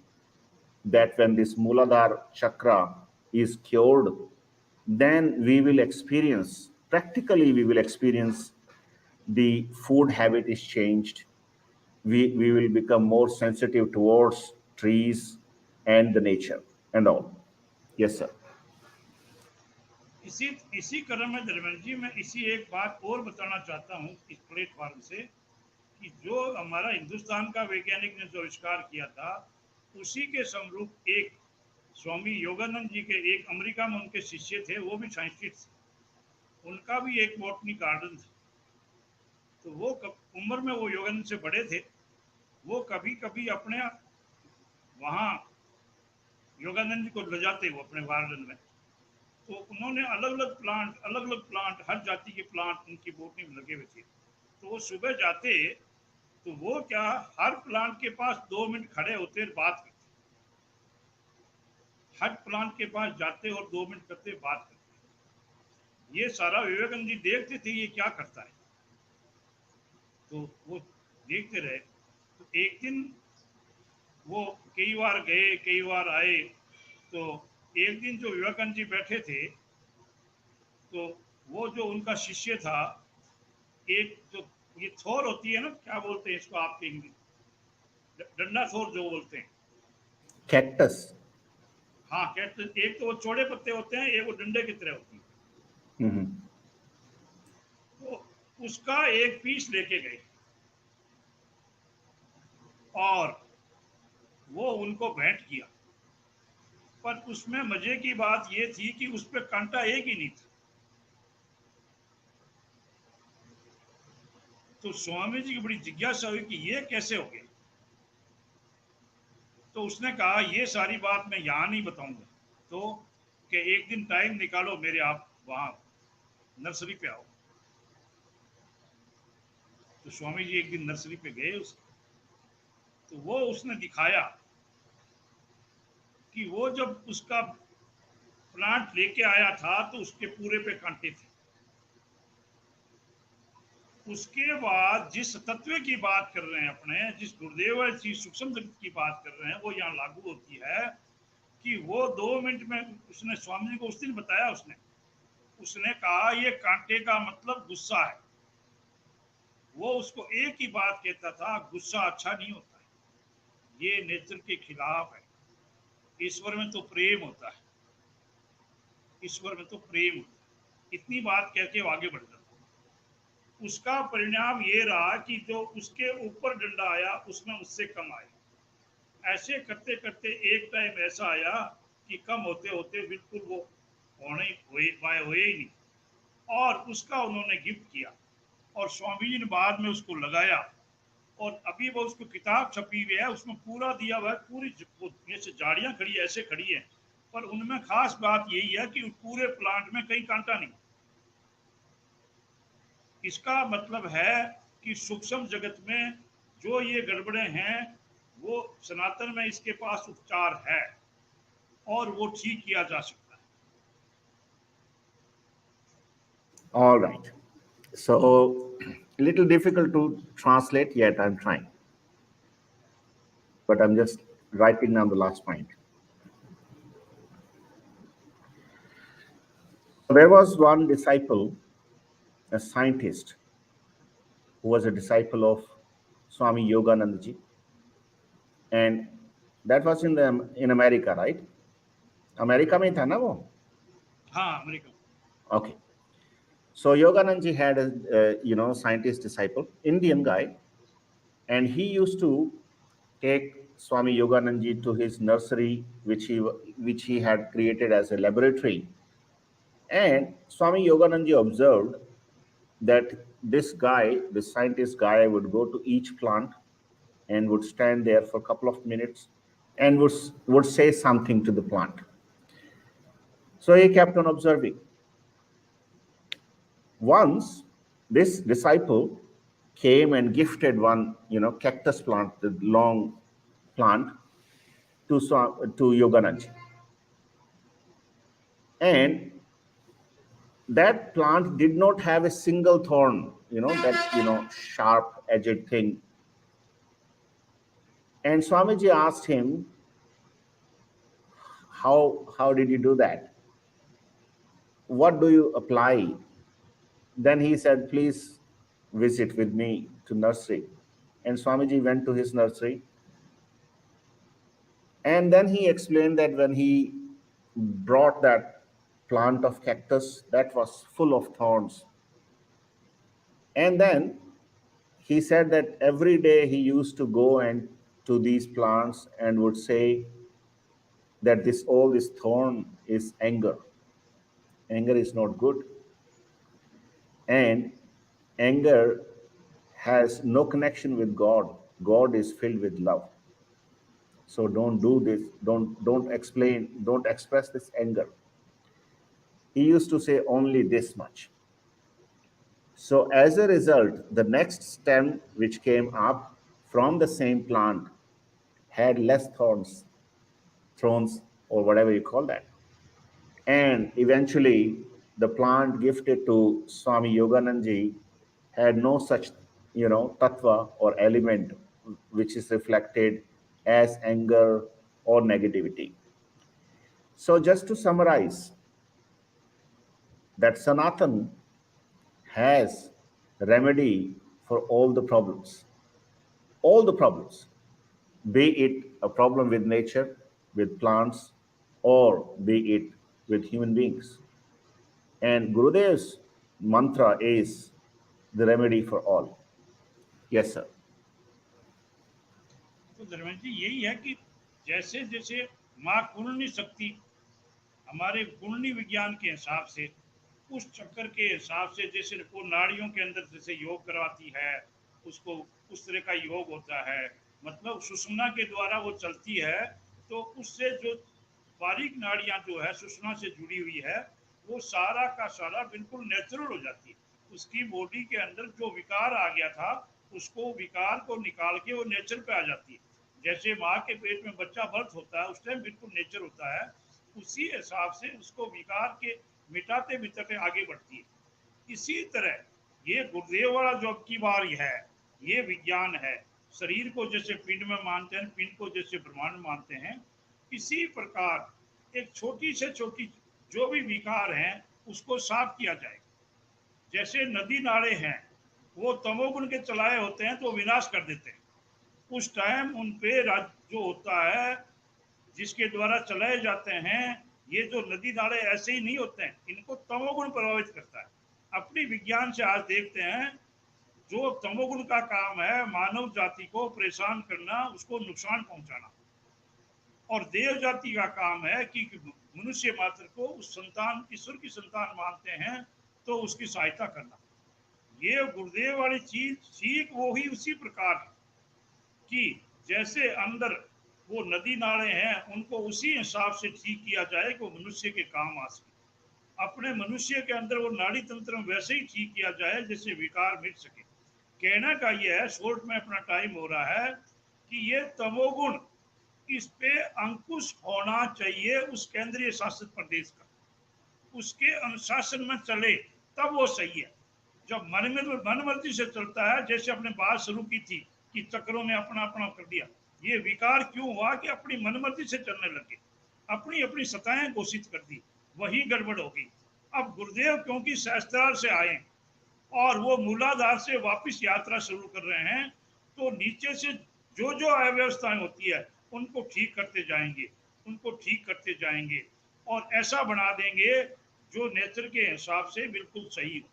A: that when this Muladhara chakra is cured, then we will experience, practically, we will experience the food habit is changed. We will become more sensitive towards trees and the nature and all. Yes, sir.
B: इसी इसी क्रम में धर्मेंद्र जी, मैं इसी एक बात और बताना चाहता हूँ इस प्लेटफॉर्म से, कि जो हमारा हिंदुस्तान का वैज्ञानिक ने जो आविष्कार किया था, उसी के समरूप एक स्वामी योगानंद जी के, एक अमेरिका में उनके शिष्य थे, वो भी साइंटिस्ट थे, उनका भी एक बॉटनी गार्डन था। तो वो उम्र में वो योगानंद से बड़े थे, वो कभी कभी अपने वहाँ योगानंद जी को ले जाते वो अपने गार्डन में। तो उन्होंने अलग अलग प्लांट, हर जाति के प्लांट उनकी बोटनी में लगे हुए थे। तो वो सुबह जाते, तो वो क्या, हर प्लांट के पास 2 मिनट खड़े होते, बात करते, हर प्लांट के पास जाते और 2 मिनट करते, बात करते। ये सारा विवेकानंद जी देखते थे ये क्या करता है, तो वो देखते रहे। तो एक दिन वो कई बार गए, कई बार आए। तो एक दिन जो विवेकानंद जी बैठे थे, तो वो जो उनका शिष्य था, एक जो ये थोर होती है ना, क्या बोलते हैं इसको आपके इंग्लिश, डंडा थोर जो बोलते हैं,
A: Cactus.
B: हाँ कैक्टस। एक तो वो चौड़े पत्ते होते हैं, एक वो डंडे की तरह होती है।
A: Mm-hmm.
B: तो उसका एक पीस लेके गए और वो उनको भेंट किया। पर उसमें मजे की बात ये थी कि उस पर कांटा एक ही नहीं था। तो स्वामी जी की बड़ी जिज्ञासा हुई कि ये कैसे हो गया। तो उसने कहा ये सारी बात मैं यहाँ नहीं बताऊंगा, तो कि एक दिन टाइम निकालो मेरे, आप वहाँ नर्सरी पे आओ। तो स्वामी जी एक दिन नर्सरी पे गए तो वो उसने दिखाया कि वो जब उसका प्लांट लेके आया था तो उसके पूरे पे कांटे थे। उसके बाद जिस तत्व की बात कर रहे हैं अपने, जिस गुरुदेव जी सूक्ष्म जगत की बात कर रहे हैं, वो यहाँ लागू होती है कि वो 2 मिनट में उसने स्वामी जी को उस दिन बताया, उसने कहा ये कांटे का मतलब गुस्सा है। वो उसको एक ही बात कहता था, गुस्सा अच्छा नहीं होता है, ये नेचर के खिलाफ है। ईश्वर में तो प्रेम होता है, ईश्वर में तो प्रेम होता है। इतनी बात कह के वो आगे बढ़ जाता। उसका परिणाम ये रहा कि जो उसके ऊपर डंडा आया उसमें उससे कम आया। ऐसे करते करते एक टाइम ऐसा आया कि कम होते होते बिल्कुल वो हुए ही नहीं। और उसका उन्होंने गिफ्ट किया और स्वामी जी ने बाद में उसको लगाया। और अभी वो उसको किताब छपी हुई है, उसमें पूरा दिया हुआ है, पूरी जैसे झाड़ियां खड़ी ऐसे खड़ी है, पर उनमें खास बात यही है कि पूरे प्लांट में कहीं कांटा नहीं। इसका मतलब है कि सूक्ष्म जगत में जो ये गड़बड़े हैं, वो सनातन में इसके पास उपचार है और वो ठीक किया जा सकता है।
A: All right. So, little difficult to translate, yet I'm trying. But I'm just writing down the last point. There was one disciple, a scientist, who was a disciple of Swami Yogananda ji, and that was in America, right? America में था ना वो?
B: हाँ, America.
A: Okay. So Yogananda ji had a scientist disciple, Indian guy, and he used to take Swami Yogananda ji to his nursery, which he had created as a laboratory. And Swami Yogananda ji observed that this guy, this scientist guy, would go to each plant and would stand there for a couple of minutes and would say something to the plant. So he kept on observing. Once, this disciple came and gifted one, cactus plant, the long plant, to Yoganand. And that plant did not have a single thorn, that, sharp edged thing. And Swamiji asked him, how did you do that? What do you apply? Then he said, please visit with me to nursery. And Swamiji went to his nursery. And then he explained that when he brought that plant of cactus that was full of thorns. And then he said that every day he used to go and to these plants and would say that this thorn is anger. Anger is not good. And anger has no connection with God. God is filled with love. So don't do this. Don't express this anger. He used to say only this much. So as a result, the next stem which came up from the same plant had less thorns, or whatever you call that. And eventually, the plant gifted to Swami Yogananji had no such, tattva or element which is reflected as anger or negativity. So just to summarize, that Sanatan has remedy for all the problems, be it a problem with nature, with plants, or be it with human beings. And Gurudev's mantra is the remedy for all. Yes, sir.
B: तो धर्मेंद्र जी यही है कि जैसे जैसे माँ कुंडली शक्ति हमारे कुंडली विज्ञान के हिसाब से, उस चक्कर के हिसाब से, जैसे वो नाड़ियों के अंदर जैसे योग करवाती है, उसको उस तरह का योग होता है। मतलब सुषुम्ना के द्वारा वो चलती है, तो उससे जो बारीक नाड़ियां जो है सुषुम्ना से जुड़ी हुई है, वो सारा का सारा बिल्कुल नेचुरल हो जाती है। उसकी बॉडी के अंदर जो विकार आ गया था, उसको विकार को निकाल के वो नेचर पे आ जाती है। जैसे माँ के पेट में बच्चा बर्थ होता है, उस टाइम बिल्कुल नेचर होता है, उसी हिसाब से उसको विकार के मिटाते मिटाते आगे बढ़ती है। इसी तरह ये गुरुदेव वाला जो अब की बार है, ये विज्ञान है। शरीर को जैसे पिंड में मानते हैं, पिंड को जैसे ब्रह्मांड मानते हैं, इसी प्रकार एक छोटी से छोटी जो भी विकार हैं उसको साफ किया जाएगा। जैसे नदी नाले हैं, वो तमोगुण के चलाए होते हैं तो विनाश कर देते हैं। उस टाइम उन पे राज जो होता है, जिसके द्वारा चलाए जाते हैं, ये जो नदी नाले ऐसे ही नहीं होते हैं, इनको तमोगुण प्रभावित करता है। अपनी विज्ञान से आज देखते हैं, जो तमोगुण का काम है मानव जाति को परेशान करना, उसको नुकसान पहुंचाना, और देव जाति का काम है कि मनुष्य मात्र को उस संतान, ईश्वर की संतान मानते हैं तो उसकी सहायता करना। ये गुरुदेव वाली चीज सीख वो ही उसी प्रकार है कि जैसे अंदर वो नदी नाले हैं, उनको उसी हिसाब से ठीक किया जाए कि वो मनुष्य के काम आ सके। अपने मनुष्य के अंदर वो नाड़ी तंत्र वैसे ही ठीक किया जाए जैसे विकार मिट सके। कहना का ये है, शॉर्ट में अपना टाइम हो रहा है, कि ये तमोगुण, इस पे अंकुश होना चाहिए उस केंद्रीय शासित प्रदेश का, उसके अनुशासन में चले तब वो सही है। जब मन मर्जी से चलता है, जैसे अपने बात शुरू की थी कि चक्रों ने अपना अपना कर दिया, ये विकार क्यों हुआ कि अपनी मन मर्जी से चलने लगे, अपनी अपनी सताएं घोषित कर दी, वही गड़बड़ होगी। अब गुरुदेव क्योंकि शास्त्रार्थ से आए और वो मूलाधार से वापस यात्रा शुरू कर रहे हैं, तो नीचे से जो जो अव्यवस्थाएं होती है उनको ठीक करते जाएंगे, उनको ठीक करते जाएंगे, और ऐसा बना देंगे जो नेचर के हिसाब से बिल्कुल सही हो।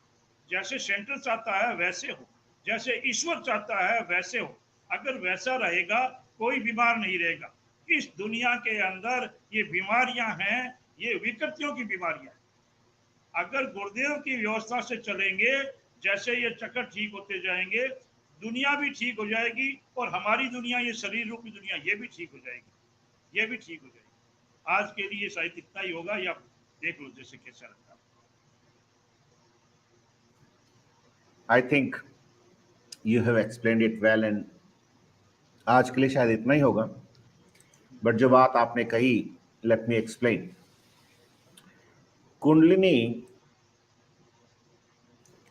B: जैसे सेंटर चाहता है वैसे हो, जैसे ईश्वर चाहता है वैसे हो। अगर वैसा रहेगा, कोई बीमार नहीं रहेगा। इस दुनिया के अंदर ये बीमारियां हैं, ये विकृतियों की बीमारियां हैं। अगर गुरुदेव की व्यवस्था से चलेंगे, जैसे ये चक्कर ठीक होते जाएंगे, दुनिया भी ठीक हो जाएगी, और हमारी दुनिया, ये शरीर रूपी दुनिया, ये भी ठीक हो जाएगी, ये भी ठीक हो जाएगी। आज के लिए शायद इतना ही होगा, या देख लो जैसे कैसा लगता है।
A: I think you have explained it well, and आज के लिए शायद इतना ही होगा। बट जो बात आपने कही, let me explain. Kundalini,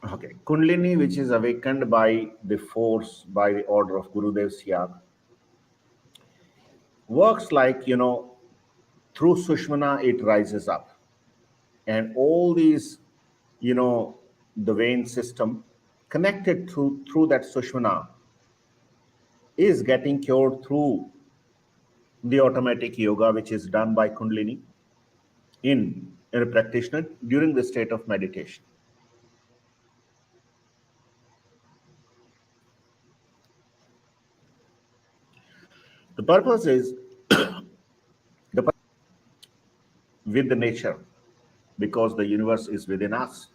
A: okay, Kundalini, which is awakened by the force, by the order of Gurudev Siyag, works like, through Sushmana it rises up. And all these, the vein system connected through that Sushmana is getting cured through the automatic yoga, which is done by Kundalini in a practitioner during the state of meditation. The purpose is the with the nature, because the universe is within us.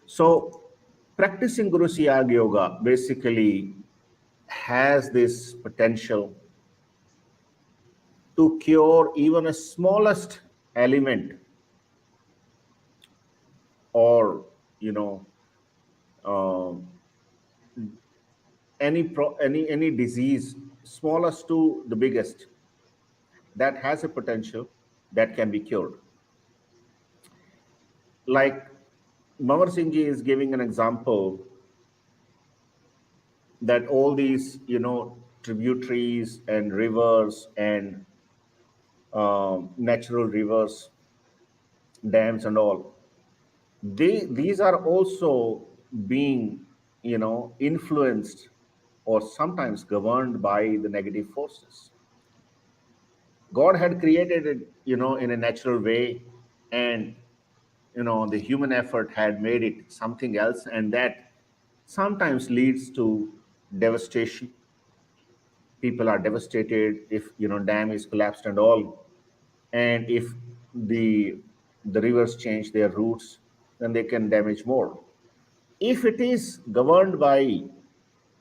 A: So, practicing Guru Siyag Yoga basically has this potential to cure even a smallest element, or uh, any disease, smallest to the biggest, that has a potential that can be cured. Like Mamar Singh ji is giving an example that all these tributaries and rivers and natural rivers, dams and all, these are also being influenced or sometimes governed by the negative forces. God had created it in a natural way, and the human effort had made it something else, and that sometimes leads to devastation. People are devastated if dam is collapsed and all, and if the rivers change their routes, then they can damage more. If it is governed by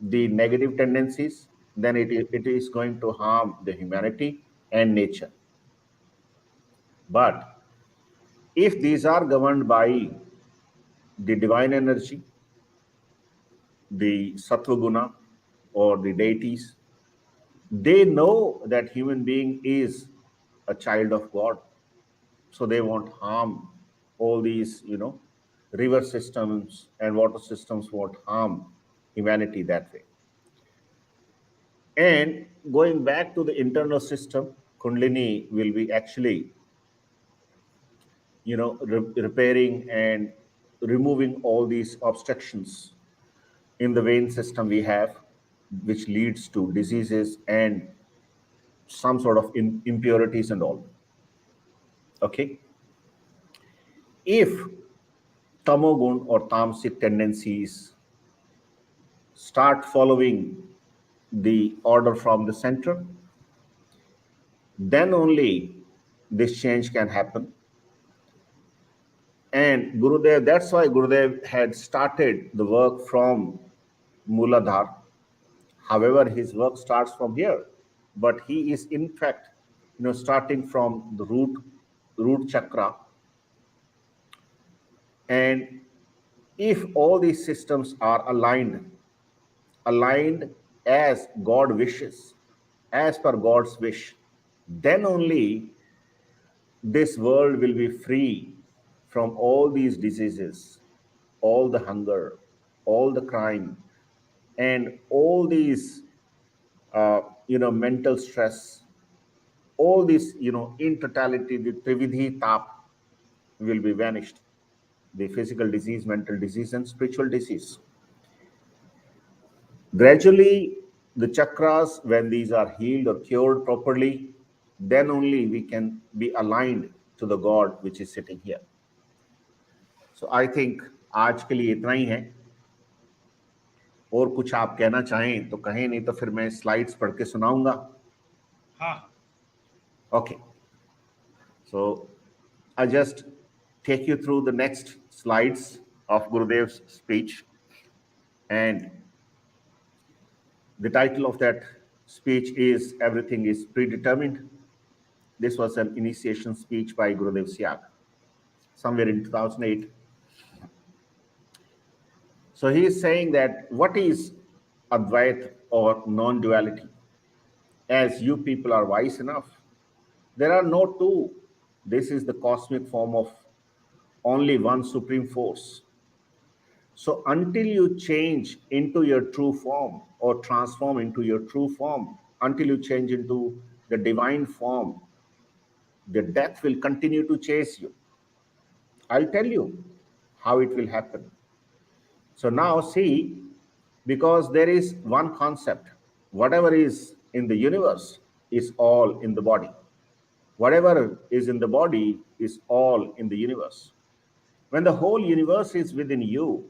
A: the negative tendencies, then it is going to harm the humanity and nature. But if these are governed by the divine energy, the sattva guna, or the deities, they know that human being is a child of God, so they won't harm all these river systems and water systems won't harm humanity that way. And going back to the internal system, Kundalini will be actually, repairing and removing all these obstructions in the vein system we have, which leads to diseases and some sort of impurities and all. Okay. If tamogun or tamasic tendencies start following the order from the center, then only this change can happen. And Gurudev, that's why Gurudev had started the work from Muladhar. However, his work starts from here, but he is in fact, starting from the root chakra. And if all these systems are aligned as God wishes, as per God's wish, then only this world will be free from all these diseases, all the hunger, all the crime, and all these, mental stress, all this, in totality, the Trividhi Tap will be vanished. The physical disease, mental disease, and spiritual disease. Gradually, the chakras, when these are healed or cured properly, then only we can be aligned to the God which is sitting here. So I think आज के लिए इतना ही है. और कुछ आप कहना चाहें तो कहें, नहीं तो फिर मैं स्लाइड्स पढ़ के सुनाऊंगा.
B: हाँ.
A: Okay. So I just take you through the next slides of Gurudev's speech. And the title of that speech is Everything is Predetermined. This was an initiation speech by Guru Siyag somewhere in 2008. So he is saying that what is Advait or non-duality? As you people are wise enough, there are no two. This is the cosmic form of only one supreme force. So until you change into your true form or transform into your true form, until you change into the divine form, the death will continue to chase you. I'll tell you how it will happen. So now see, because there is one concept, whatever is in the universe is all in the body. Whatever is in the body is all in the universe. When the whole universe is within you,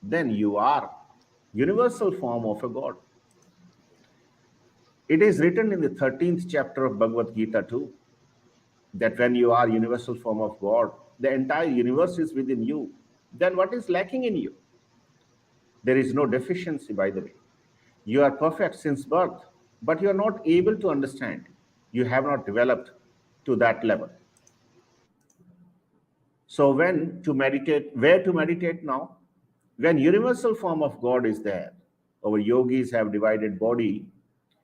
A: then you are universal form of a God. It is written in the 13th chapter of Bhagavad Gita too, that when you are universal form of God, the entire universe is within you. Then what is lacking in you? There is no deficiency, by the way. You are perfect since birth, but you are not able to understand. You have not developed to that level. So when to meditate, where to meditate now? When universal form of God is there, our yogis have divided body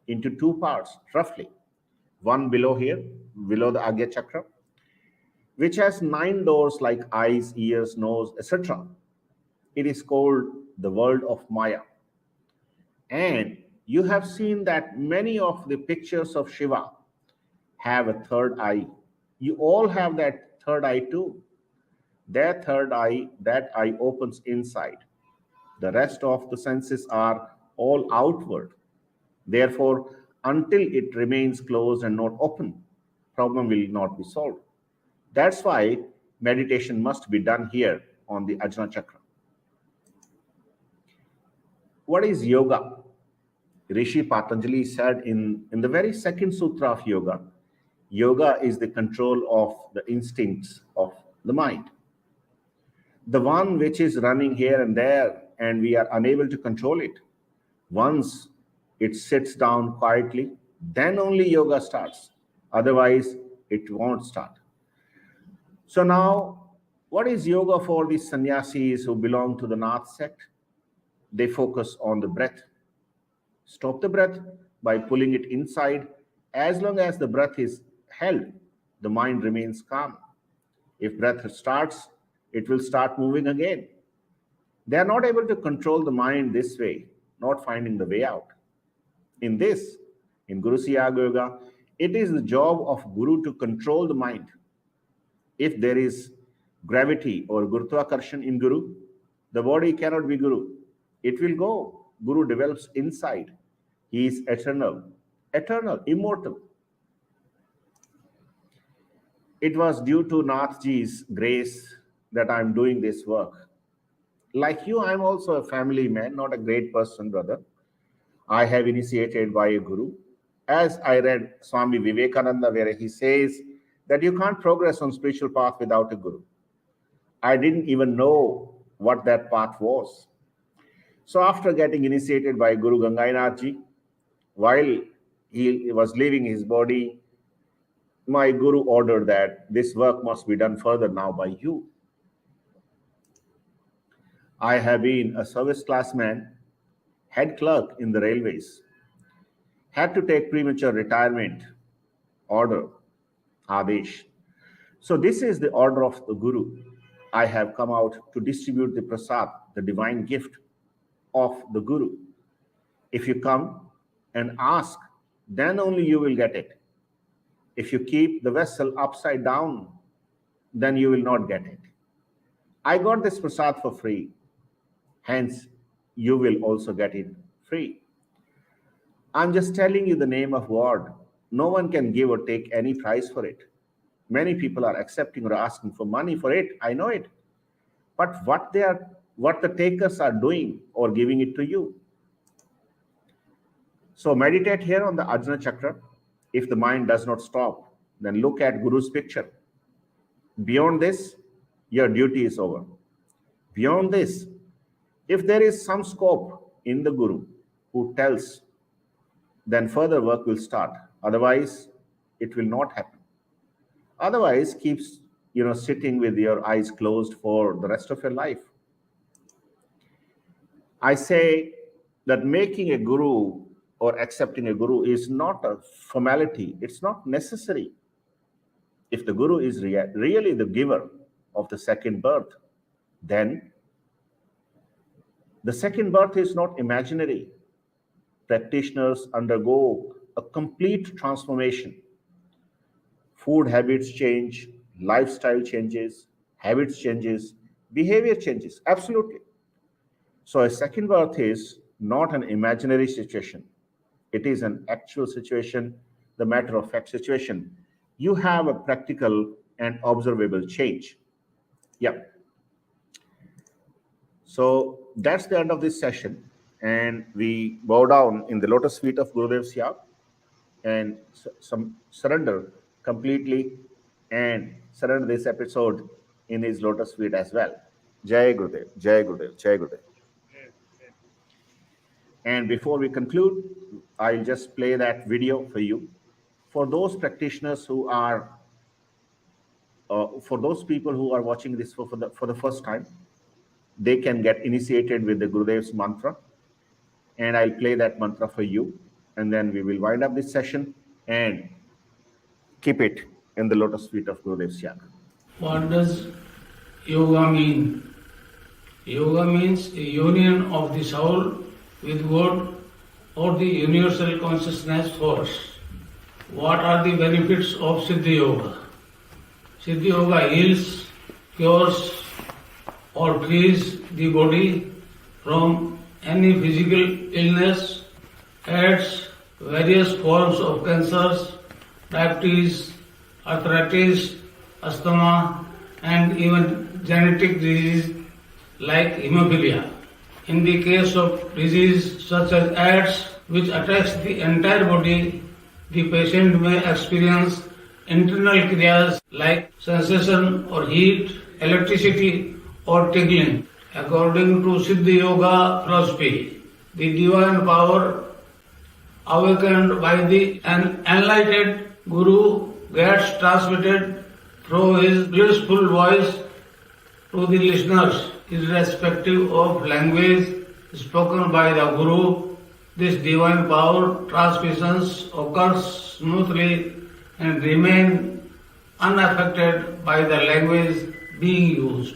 A: into two parts, roughly. One below here, below the Agya Chakra, which has 9 doors like eyes, ears, nose, etc. It is called the world of Maya. And you have seen that many of the pictures of Shiva have a third eye. You all have that third eye too. Their third eye, that eye opens inside. The rest of the senses are all outward. Therefore, until it remains closed and not open, problem will not be solved. That's why meditation must be done here on the Ajna Chakra. What is yoga? Rishi Patanjali said in the very second sutra of yoga, yoga is the control of the instincts of the mind. The one which is running here and there and we are unable to control it. Once it sits down quietly, then only yoga starts. Otherwise, it won't start. So now, what is yoga for these sannyasis who belong to the Nath sect? They focus on the breath. Stop the breath by pulling it inside. As long as the breath is held, the mind remains calm. If breath starts, it will start moving again. They are not able to control the mind this way, not finding the way out. In this, in Guru Siyag Yoga, it is the job of Guru to control the mind. If there is gravity or Gurutvakarsan in Guru, the body cannot be Guru. It will go. Guru develops inside. He is eternal, immortal. It was due to Nathji's grace that I am doing this work. Like you, I am also a family man, not a great person, brother. I have initiated by a guru. As I read Swami Vivekananda, where he says that you can't progress on spiritual path without a guru. I didn't even know what that path was. So after getting initiated by Guru Gangainathji, while he was leaving his body, my guru ordered that this work must be done further now by you. I have been a service class man, head clerk in the railways, had to take premature retirement, order, Adesh. So this is the order of the Guru. I have come out to distribute the prasad, the divine gift of the Guru. If you come and ask, then only you will get it. If you keep the vessel upside down, then you will not get it. I got this prasad for free. Hence, you will also get it free. I'm just telling you the name of God. No one can give or take any price for it. Many people are accepting or asking for money for it. I know it. But what the takers are doing or giving it to you. So meditate here on the Ajna Chakra. If the mind does not stop, then look at Guru's picture. Beyond this, your duty is over. Beyond this, if there is some scope in the Guru who tells, then further work will start. Otherwise, it will not happen. Otherwise, keep sitting with your eyes closed for the rest of your life. I say that making a guru or accepting a guru is not a formality. It's not necessary. If the guru is really the giver of the second birth, then the second birth is not imaginary. Practitioners undergo a complete transformation. Food habits change, lifestyle changes, habits changes, behavior changes. Absolutely. So a second birth is not an imaginary situation. It is an actual situation, the matter of fact situation. You have a practical and observable change. Yeah. So that's the end of this session. And we bow down in the lotus feet of Gurudev Siyag and surrender completely and surrender this episode in his lotus feet as well. Jai Gurudev, Jai Gurudev, Jai Gurudev. And before we conclude, I'll just play that video for you. For those practitioners who are, for those people who are watching this for the first time, they can get initiated with the Gurudev's mantra. And I'll play that mantra for you. And then we will wind up this session and keep it in the lotus feet of Gurudev Siyag.
C: What does yoga mean? Yoga means a union of the soul with God or the universal consciousness force. What are the benefits of Siddhi Yoga? Siddhi Yoga heals, cures or frees the body from any physical illness, adds various forms of cancers, diabetes, arthritis, asthma, and even genetic disease like hemophilia. In the case of disease such as AIDS, which attacks the entire body, the patient may experience internal kriyas like sensation or heat, electricity or tingling. According to Siddhi Yoga philosophy, the divine power awakened by the enlightened Guru gets transmitted through his blissful voice to the listeners, irrespective of language spoken by the Guru. This divine power transmissions occurs smoothly and remain unaffected by the language being used.